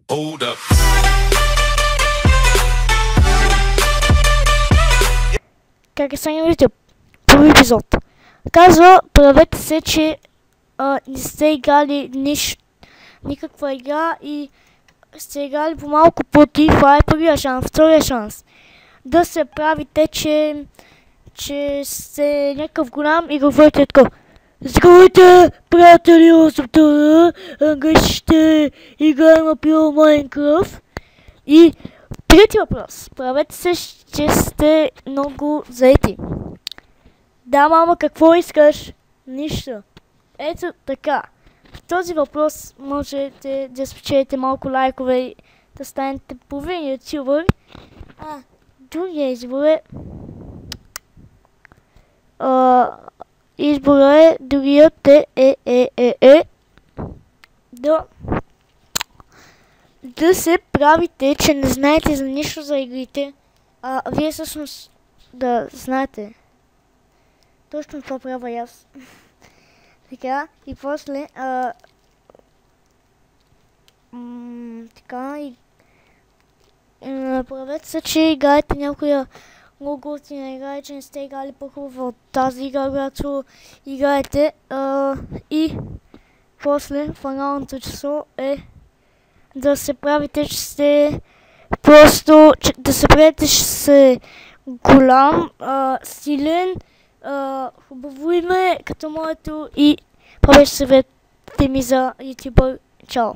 Hold up. Как е стане YouTube? Първи епизод. Казва, правете се, че не сте играли никаква игра и сте играли по малко пъти. Това е първия шанс. Втория шанс. Да се правите, че сте някакъв голям и говорите така. Здравейте, приятели, аз съм Тора, ще играем на пила Майнкрафт. И трети въпрос. Правете се, че сте много заети. Да, мама, какво искаш? Нищо. Ето така. В този въпрос можете да спечелите малко лайкове и да станете половин ютубър. Другия избор е... другият е да се правите, че не знаете за нищо за игрите, вие всъщност да знаете. Точно това правя и аз. Така, и после така и правете се, че играете някоя много готина игра, че не сте играли по-хубаво от тази игра, която играете. И после финалното число е да се правите, че сте просто, да се правите, че сте голям, силен, хубаво име, като моето, и това беше съветите ми за ютубър. Чао!